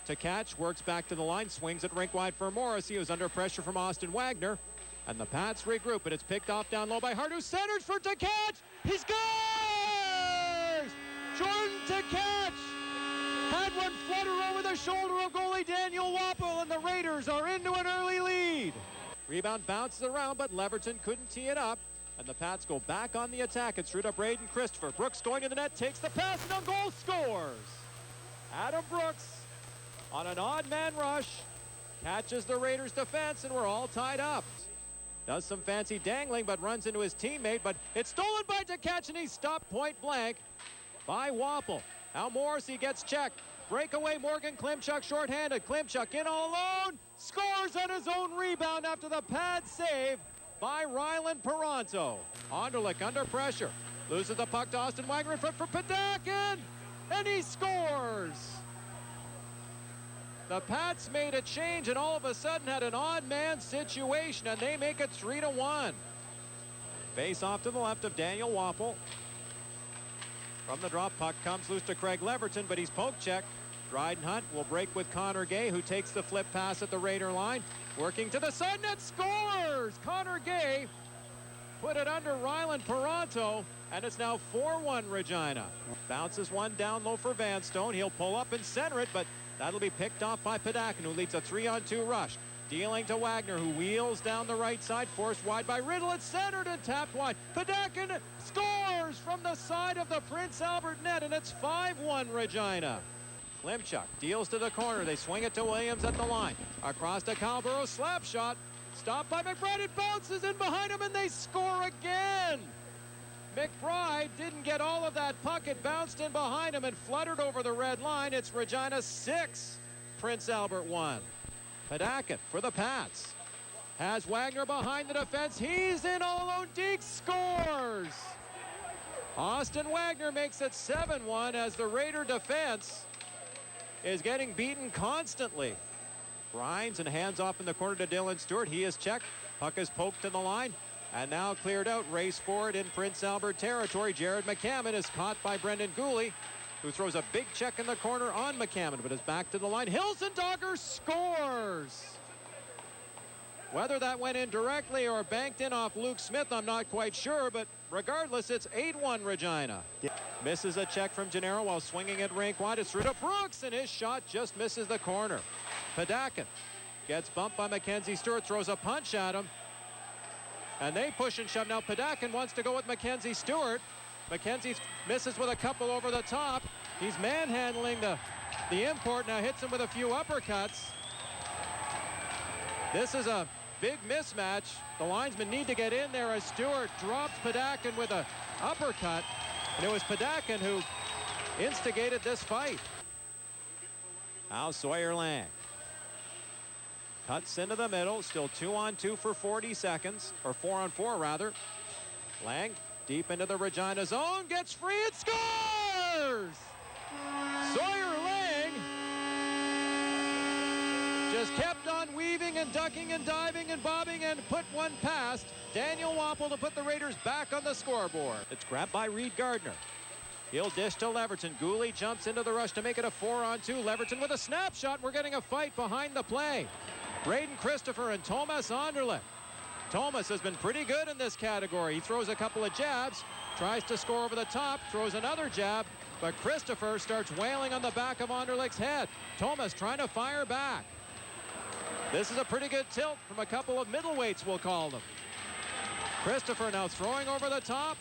to catch, works back to the line, swings it rink wide for Morrissey, who's under pressure from Austin Wagner. And the Pats regroup, but it's picked off down low by Hart, who centers for to catch. He scores! Jordan to catch! Had one flutter over the shoulder of goalie Daniel Wappel, and the Raiders are into an early lead. Rebound bounces around, but Leverton couldn't tee it up. And the Pats go back on the attack. It's through to Braden Christopher. Brooks going to the net, takes the pass, and on goal, scores! Adam Brooks on an odd man rush catches the Raiders defense, and we're all tied up. Does some fancy dangling, but runs into his teammate, but it's stolen by DeCatch, and he's stopped point blank by Wappel. Now Morrissey gets checked. Breakaway, Morgan Klimchuk shorthanded. Klimchuk in all alone, scores on his own rebound after the pad save by Ryland Peranto. Anderlecht under pressure. Loses the puck to Austin Wagner in front for Padakin, and he scores. The Pats made a change and all of a sudden had an odd man situation, and they make it 3-1. Face off to the left of Daniel Wappel. From the drop, puck comes loose to Craig Leverton, but he's poke checked. Dryden Hunt will break with Connor Gay, who takes the flip pass at the Raider line. Working to the side net, scores! Connor Gay put it under Ryland Peranto, and it's now 4-1 Regina. Bounces one down low for Vanstone. He'll pull up and center it, but that'll be picked off by Padakin, who leads a 3-on-2 rush. Dealing to Wagner, who wheels down the right side, forced wide by Riddle. It's centered and tapped wide. Padakin scores from the side of the Prince Albert net, and it's 5-1 Regina. Klimchuk deals to the corner. They swing it to Williams at the line. Across to Calborough, slap shot. Stopped by McBride. It bounces in behind him, and they score again. McBride didn't get all of that puck. It bounced in behind him and fluttered over the red line. It's Regina 6, Prince Albert 1. Padakin for the Pats. Has Wagner behind the defense. He's in all alone. Deke scores. Austin Wagner makes it 7-1 as the Raider defense is getting beaten constantly. Grinds and hands off in the corner to Dylan Stewart. He is checked. Puck is poked to the line. And now cleared out. Race forward in Prince Albert territory. Jared McCammon is caught by Brendan Gooley, who throws a big check in the corner on McCammon, but is back to the line. Hilsendogger scores. Whether that went in directly or banked in off Luke Smith, I'm not quite sure, but regardless, it's 8-1 Regina. Yeah. Misses a check from Gennaro while swinging it rink wide. It's through to Brooks, and his shot just misses the corner. Padakin gets bumped by Mackenzie Stewart, throws a punch at him, and they push and shove. Now Padakin wants to go with Mackenzie Stewart. Mackenzie misses with a couple over the top. He's manhandling the import, now hits him with a few uppercuts. This is a big mismatch. The linesmen need to get in there as Stewart drops Padakin with an uppercut. And it was Padakin who instigated this fight. Now Sawyer Lang cuts into the middle. Still 2-on-2 for 40 seconds, or 4-on-4 rather. Lang deep into the Regina zone, gets free and scores! Sawyer Lang just kept on weaving and ducking and diving and bobbing and put one past Daniel Wappel to put the Raiders back on the scoreboard. It's grabbed by Reed Gardner. He'll dish to Leverton. Gooley jumps into the rush to make it a 4-on-2. Leverton with a snapshot. We're getting a fight behind the play. Braden Christopher and Thomas Anderlecht. Thomas has been pretty good in this category. He throws a couple of jabs, tries to score over the top, throws another jab, but Christopher starts wailing on the back of Anderlecht's head. Thomas trying to fire back. This is a pretty good tilt from a couple of middleweights, we'll call them. Christopher now throwing over the top.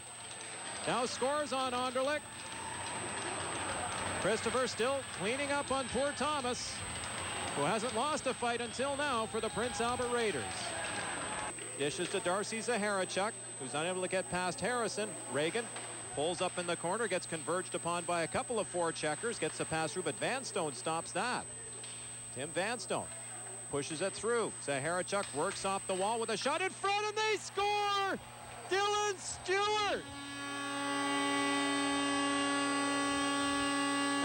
Now scores on Anderlecht. Christopher still cleaning up on poor Thomas, who hasn't lost a fight until now for the Prince Albert Raiders. Dishes to Darcy Zaharachuk, who's unable to get past Harrison. Reagan pulls up in the corner, gets converged upon by a couple of forecheckers, gets the pass through, but Vanstone stops that. Tim Vanstone pushes it through. Zaharachuk works off the wall with a shot in front, and they score! Dylan Stewart!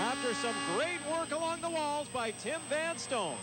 After some great work along the walls by Tim Vanstone,